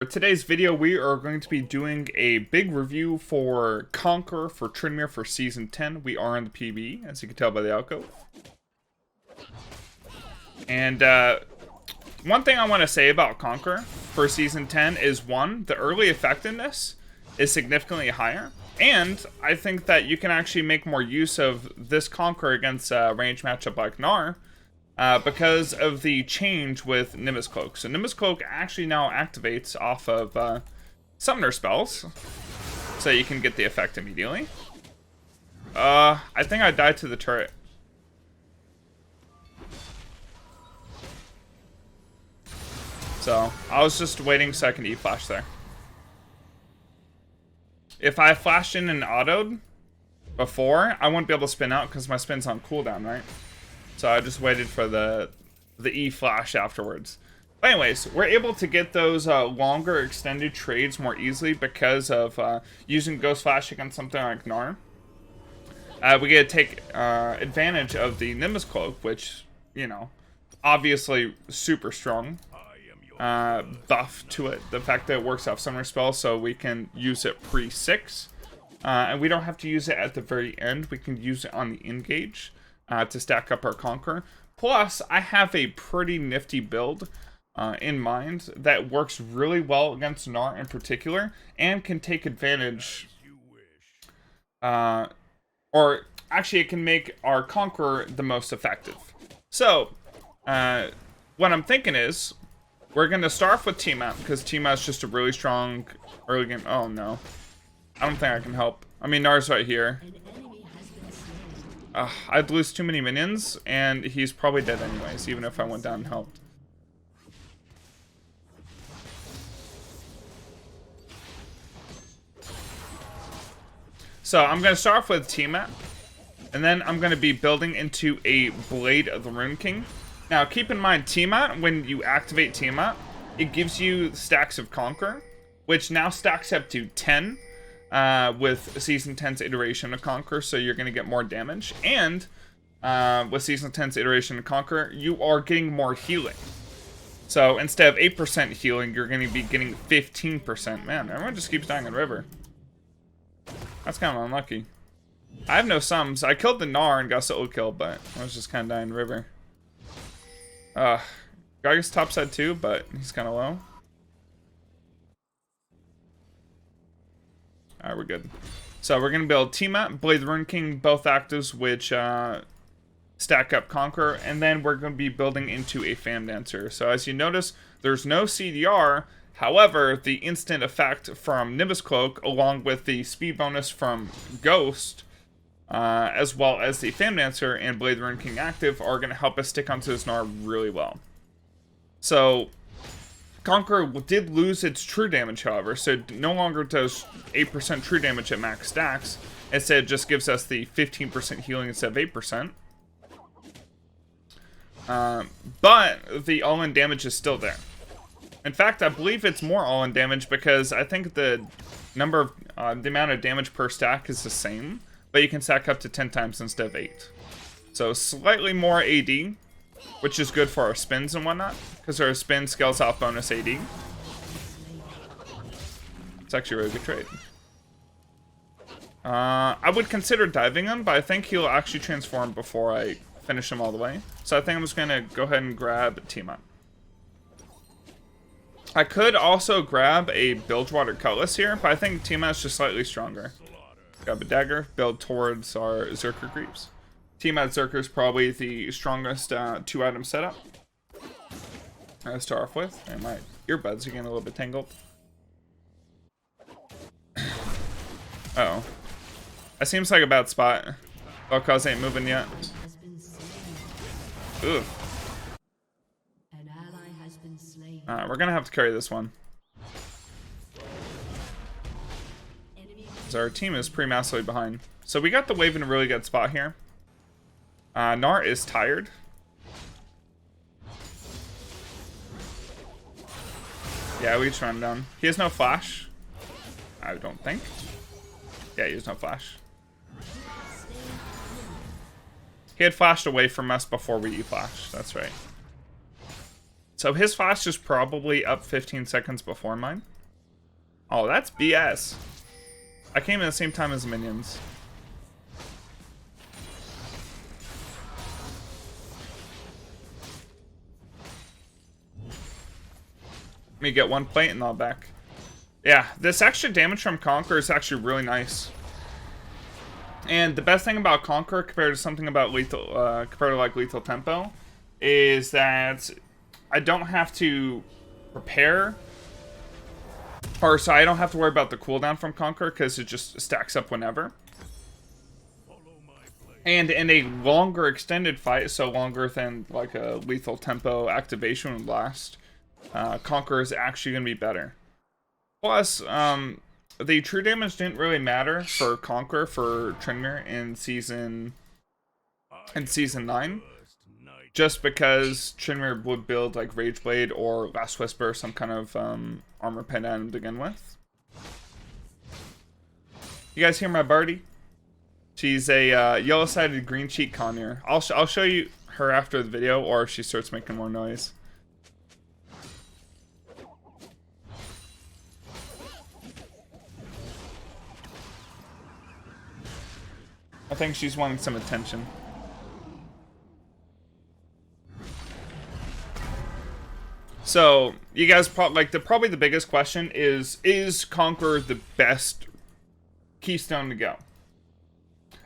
today's video, we are going to be doing a big review for Conquer for Tryndamere for Season 10. We are in the PB, as you can tell by the outgo. And one thing I want to say about Conquer for Season 10 is, one, the early effectiveness is significantly higher. And I think that you can actually make more use of this Conquer against a range matchup like Gnar. Because of the change with Nimbus Cloak. So Nimbus Cloak actually now activates off of Summoner spells. So you can get the effect immediately. I think I died to the turret. So I was just waiting so I can E-flash there. If I flashed in and autoed before, I wouldn't be able to spin out because my spin's on cooldown, right? So I just waited for the E-flash afterwards. But anyways, we're able to get those longer extended trades more easily because of using Ghost Flash against something like Gnar. We get to take advantage of the Nimbus Cloak, which, you know, obviously super strong buff to it. The fact that it works off Summoner spells, so we can use it pre-6. And we don't have to use it at the very end. We can use it on the engage. To stack up our Conquer. Plus, I have a pretty nifty build in mind that works really well against Gnar in particular, and can take advantage, or actually it can make our Conqueror the most effective. So, what I'm thinking is, we're going to start off with Tiamat, because Tiamat's just a really strong early game. Oh no, I don't think I can help. I mean, Gnar's right here. I'd lose too many minions, and he's probably dead anyways, even if I went down and helped. So I'm going to start off with Tiamat, and then I'm going to be building into a Blade of the Rune King. Now, keep in mind, Tiamat, when you activate Tiamat, it gives you stacks of Conquer, which now stacks up to 10. With Season 10's iteration of Conquer, so you're going to get more damage. And with Season 10's iteration of Conquer, you are getting more healing. So instead of 8% healing, you're going to be getting 15%. Man, everyone just keeps dying in River. That's kind of unlucky. I have no sums. I killed the Gnar and got solo kill, but I was just kind of dying in River. Gargus topside too, but he's kind of low. Alright, we're good. So we're going to build Tiamat, Blade the Rune King, both actives, which stack up Conquer, and then we're going to be building into a Fam Dancer. So as you notice, there's no CDR. However, the instant effect from Nimbus Cloak, along with the speed bonus from Ghost, as well as the Fam Dancer and Blade the Rune King active, are going to help us stick onto this Gnar really well. So Conquer did lose its true damage, however, so it no longer does 8% true damage at max stacks. Instead, it just gives us the 15% healing instead of 8%. But the all-in damage is still there. In fact, I believe it's more all-in damage because I think the number of, the amount of damage per stack is the same, but you can stack up to 10 times instead of 8. So slightly more AD. Which is good for our spins and whatnot, because our spin scales off bonus AD. It's actually a really good trade. I would consider diving him, but I think he'll actually transform before I finish him all the way. So I think I'm just going to go ahead and grab Tiamat. I could also grab a Bilgewater Cutlass here, but I think Tiamat's just slightly stronger. Grab a dagger, build towards our Zerker creeps. Tiamat Zerker is probably the strongest 2-item setup. To start off with. And my earbuds are getting a little bit tangled. Uh-oh. That seems like a bad spot. Vel'Koz ain't moving yet. Ooh. We're gonna have to carry this one. So our team is pretty massively behind. So we got the wave in a really good spot here. Gnar is tired. Yeah, we just run him down. He has no flash. I don't think. Yeah, he has no flash. He had flashed away from us before we E-flashed. That's right. So his flash is probably up 15 seconds before mine. Oh, that's BS. I came in the same time as the minions. Let me get one plate and all back. Yeah, this extra damage from Conquer is actually really nice. And the best thing about Conquer compared to something about Lethal, compared to like Lethal Tempo, is that I don't have to prepare, or so I don't have to worry about the cooldown from Conquer because it just stacks up whenever. And in a longer extended fight, so longer than like a Lethal Tempo activation would last, Conquer is actually going to be better. Plus, the true damage didn't really matter for Conquer for Tryndamere in season 9, just because Tryndamere would build like Rage Blade or Last Whisper, some kind of armor pendant to begin with. You guys hear my birdie? She's a yellow-sided green cheek conure. I'll show you her after the video, or if she starts making more noise. I think she's wanting some attention. So, you guys probably the biggest question is Conquer the best keystone to go?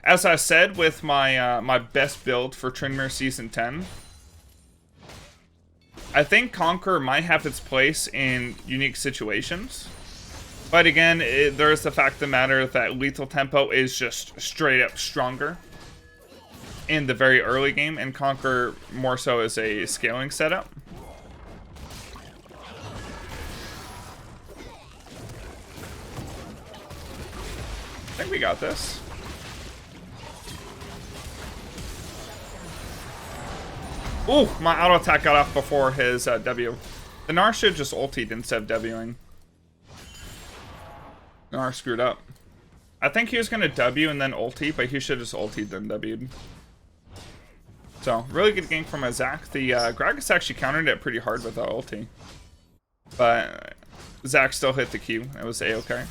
As I said with my my best build for Tryndamere Season 10, I think Conquer might have its place in unique situations. But again, there's the fact of the matter that Lethal Tempo is just straight up stronger in the very early game, and Conquer more so as a scaling setup. I think we got this. Ooh, my auto attack got off before his W. The Gnar should just ultied instead of Wing. Gnar screwed up. I think he was going to W and then ulti, but he should have just ultied then W'd. So, really good gank from my Zac. The Gragas actually countered it pretty hard with the ulti. But Zac still hit the Q. It was A-okay.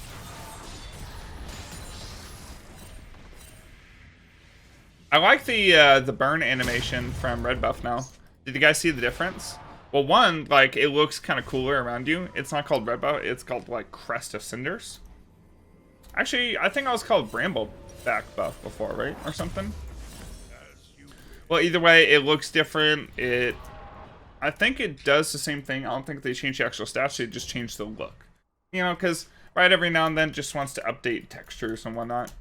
I like the burn animation from Red Buff now. Did you guys see the difference? Well, one, like, it looks kind of cooler around you. It's not called Red Buff, it's called, like, Crest of Cinders. Actually, I think I was called Brambleback Buff before, right? Or something? Well, either way, it looks different. I think it does the same thing. I don't think they changed the actual stats, they just changed the look. You know, because right every now and then just wants to update textures and whatnot.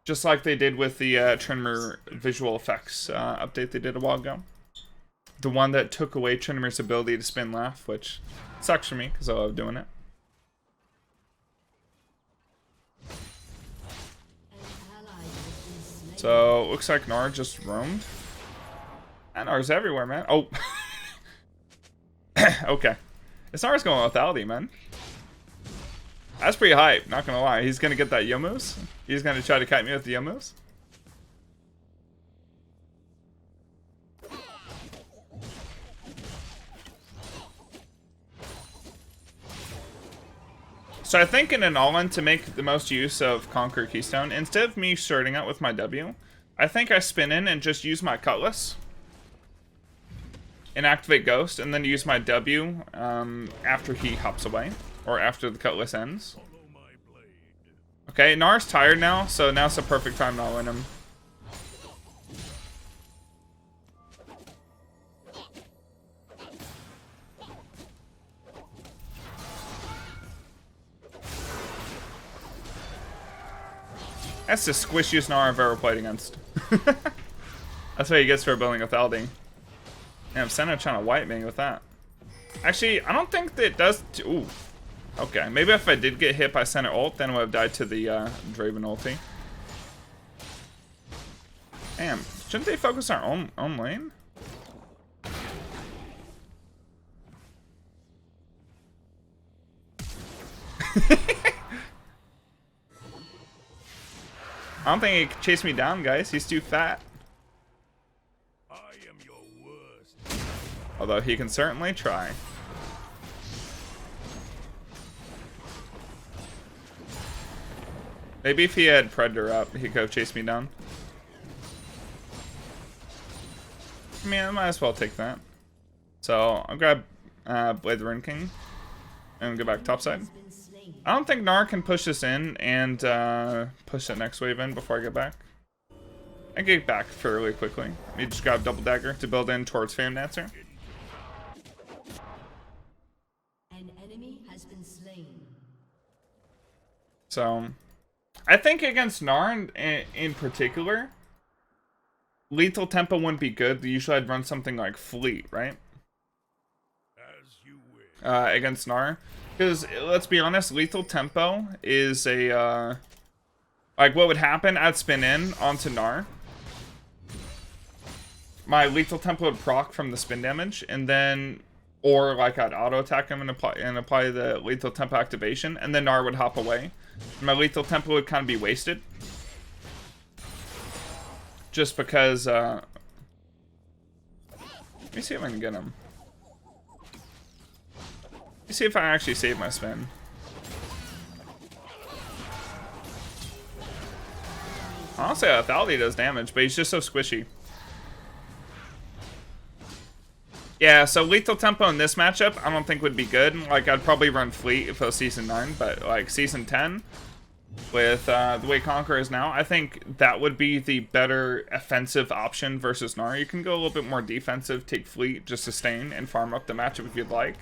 Just like they did with the Tryndamere visual effects update they did a while ago. The one that took away Tryndamere's ability to spin laugh, which sucks for me because I love doing it. So, looks like Gnar just roamed. And Gnar's everywhere, man. Oh. Okay. This Gnar's going lethality, man. That's pretty hype, not gonna lie. He's gonna get that Youmu's. He's gonna try to kite me with the Youmu's. So I think in an all-in, to make the most use of Conquer Keystone, instead of me starting out with my W, I think I spin in and just use my Cutlass and activate Ghost, and then use my W after he hops away, or after the Cutlass ends. Okay, Gnar's tired now, so now's the perfect time to win him. That's the squishiest Gnar I've ever played against. That's what he gets for building with Alding. Damn, Senna trying to wipe me with that. Actually, I don't think that it does... Ooh. Okay, maybe if I did get hit by Senna ult, then I would have died to the Draven ulti. Damn, shouldn't they focus our own lane? I don't think he can chase me down, guys. He's too fat. I am your worst. Although he can certainly try. Maybe if he had Predator up, he could have chased me down. I mean, I might as well take that. So I'll grab Blade the Rune King and go back topside. I don't think Gnar can push this in and push that next wave in before I get back. I get back fairly quickly. Let me just grab Double Dagger to build in towards Fame Dancer. An enemy has been slain. So I think against Gnar in particular, lethal tempo wouldn't be good. Usually I'd run something like Fleet, right? As you wish. Against Gnar. Because, let's be honest, lethal tempo is a, like, what would happen, I'd spin in onto Gnar. My lethal tempo would proc from the spin damage, and then, or, like, I'd auto-attack him and apply the lethal tempo activation, and then Gnar would hop away. And my lethal tempo would kind of be wasted. Just because, let me see if I can get him. Let me see if I actually save my spin. Honestly, Lethality does damage, but he's just so squishy. Yeah, so lethal tempo in this matchup, I don't think would be good. Like, I'd probably run Fleet if it was Season 9, but like Season 10, with the way Conqueror is now, I think that would be the better offensive option versus Gnar. You can go a little bit more defensive, take Fleet, just sustain, and farm up the matchup if you'd like.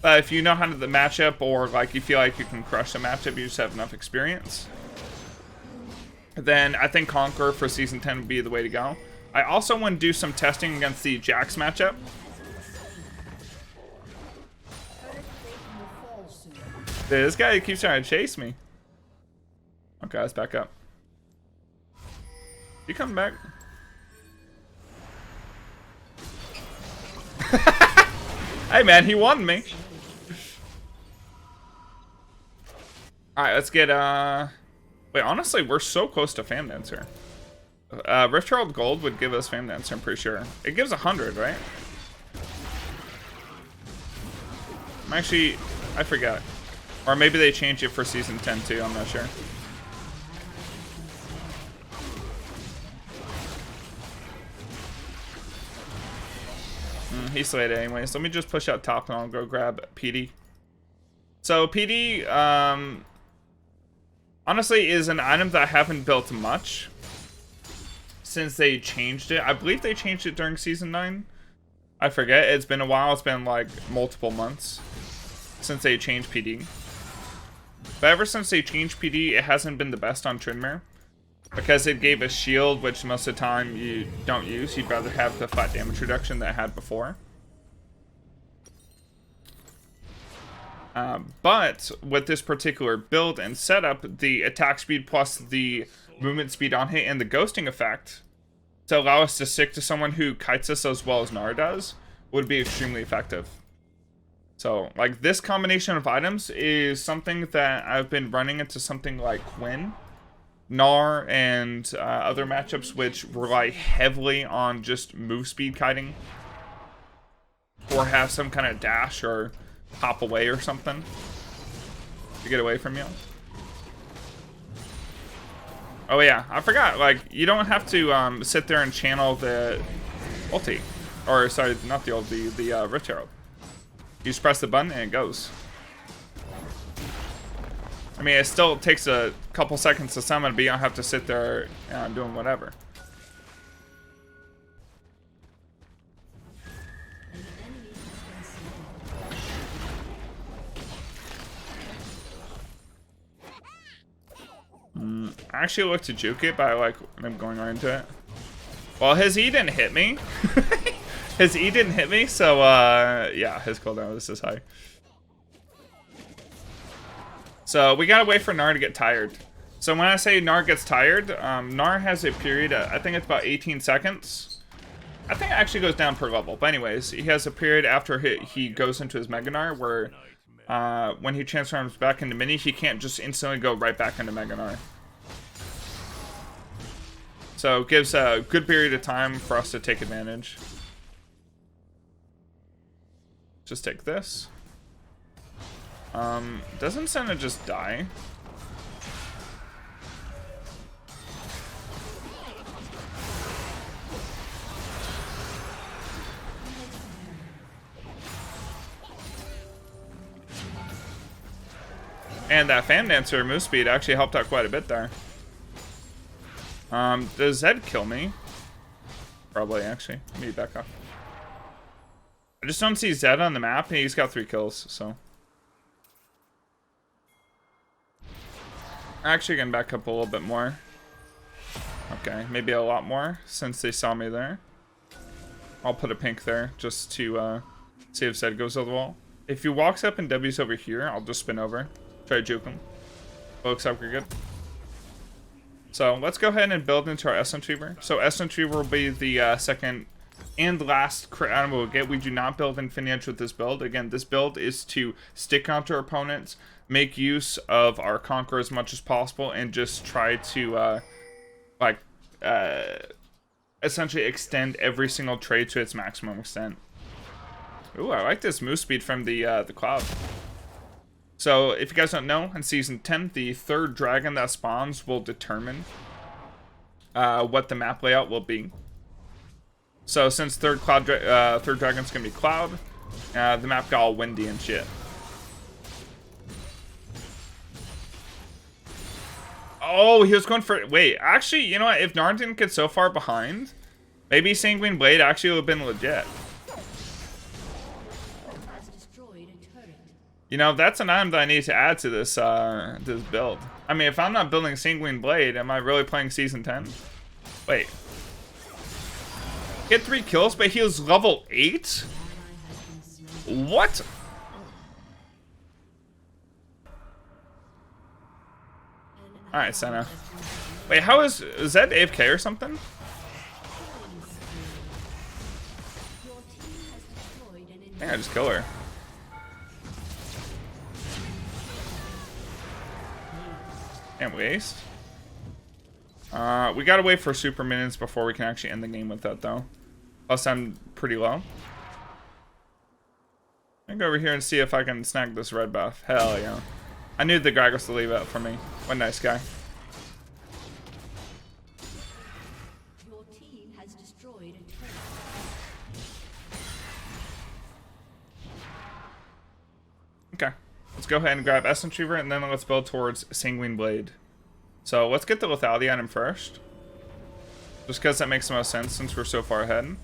If you know how to the matchup, or like you feel like you can crush the matchup, you just have enough experience, then I think Conqueror for Season 10 would be the way to go. I also want to do some testing against the Jax matchup. Dude, this guy keeps trying to chase me. Okay, let's back up. You coming back? Hey man, he won me. Alright, let's get, wait, honestly, we're so close to Fame Dancer. Rift Herald Gold would give us Fame Dancer, I'm pretty sure. It gives 100, right? Actually, I forgot. Or maybe they changed it for Season 10 too, I'm not sure. He slayed it anyways. Let me just push out top and I'll go grab PD. So PD, honestly, is an item that I haven't built much since they changed it. I believe they changed it during Season 9. I forget. It's been a while. It's been like multiple months since they changed PD. But ever since they changed PD, it hasn't been the best on Trinmere. Because it gave a shield, which most of the time you don't use. You'd rather have the flat damage reduction that I had before. But with this particular build and setup, the attack speed plus the movement speed on hit and the ghosting effect to allow us to stick to someone who kites us as well as Gnar does would be extremely effective. So, like, this combination of items is something that I've been running into something like Quinn, Gnar, and other matchups which rely heavily on just move speed kiting. Or have some kind of dash or hop away or something to get away from you. Oh yeah, I forgot, like, you don't have to sit there and channel the ulti. Or, sorry, not the ulti, the Rift Herald. You just press the button and it goes. I mean, it still takes a couple seconds to summon, but you don't have to sit there doing whatever. I actually looked to juke it, but I like him going right into it. Well, his E didn't hit me. His E didn't hit me, so yeah, his cooldown was this high. So we gotta wait for Gnar to get tired. So when I say Gnar gets tired, Gnar has a period, I think it's about 18 seconds. I think it actually goes down per level. But anyways, he has a period after he goes into his Mega Gnar where when he transforms back into Mini, he can't just instantly go right back into Mega Gnar. So it gives a good period of time for us to take advantage. Just take this. Doesn't Senna just die? And that Fan Dancer move speed actually helped out quite a bit there. Does Zed kill me? Probably, actually. Let me back off. I just don't see Zed on the map, and he's got 3 kills, so. Actually, gonna back up a little bit more. Okay, maybe a lot more, since they saw me there. I'll put a pink there, just to see if Zed goes over the wall. If he walks up and W's over here, I'll just spin over. Try to juke him. Looks like we're good. So let's go ahead and build into our Essence Reaver. So Essence Reaver will be the second and last crit item we'll get. We do not build Infinity Edge with this build. Again, this build is to stick onto our opponents, make use of our Conqueror as much as possible, and just try to essentially extend every single trade to its maximum extent. Ooh, I like this move speed from the Cloud. So, if you guys don't know, in Season 10, the 3rd dragon that spawns will determine what the map layout will be. So, since third dragon's gonna be Cloud, the map got all windy and shit. Oh, he was going for... Wait, actually, you know what? If Narn didn't get so far behind, maybe Sanguine Blade actually would have been legit. You know, that's an item that I need to add to this this build. I mean, if I'm not building Sanguine Blade, am I really playing Season 10? Wait. Get 3 kills, but he was level 8? What? Alright, Senna. Wait, how is that AFK or something? I think I just kill her. Can't waste. We gotta wait for super minions before we can actually end the game with that, though. Plus, I'm pretty low. I'm gonna go over here and see if I can snag this red buff. Hell yeah. I knew the guy was to leave it for me. What a nice guy. Your team has destroyed a turret. Okay. Let's go ahead and grab Essence Reaver, and then let's build towards Sanguine Blade. So let's get the lethality item first. Just because that makes the most sense since we're so far ahead. And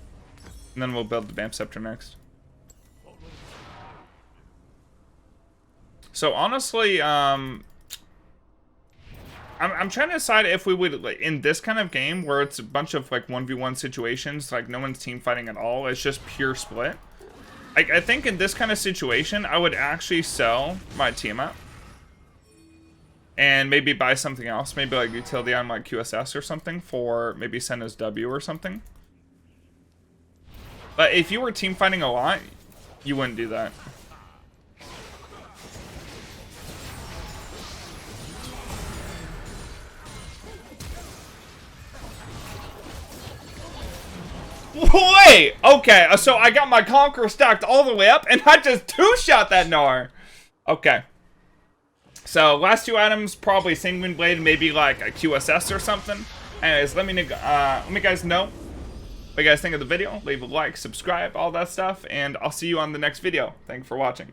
then we'll build the Vamp Scepter next. So honestly, I'm trying to decide if we would, like, in this kind of game where it's a bunch of like 1v1 situations, like no one's team fighting at all, it's just pure split. I think in this kind of situation, I would actually sell my team up. And maybe buy something else. Maybe like utility on like QSS or something for maybe Senna's W or something. But if you were team fighting a lot, you wouldn't do that. Wait! Okay, so I got my Conqueror stacked all the way up, and I just 2-shot that Gnar! Okay. So, last 2 items, probably Sanguine Blade, maybe like a QSS or something. Anyways, let me guys know what you guys think of the video. Leave a like, subscribe, all that stuff, and I'll see you on the next video. Thanks for watching.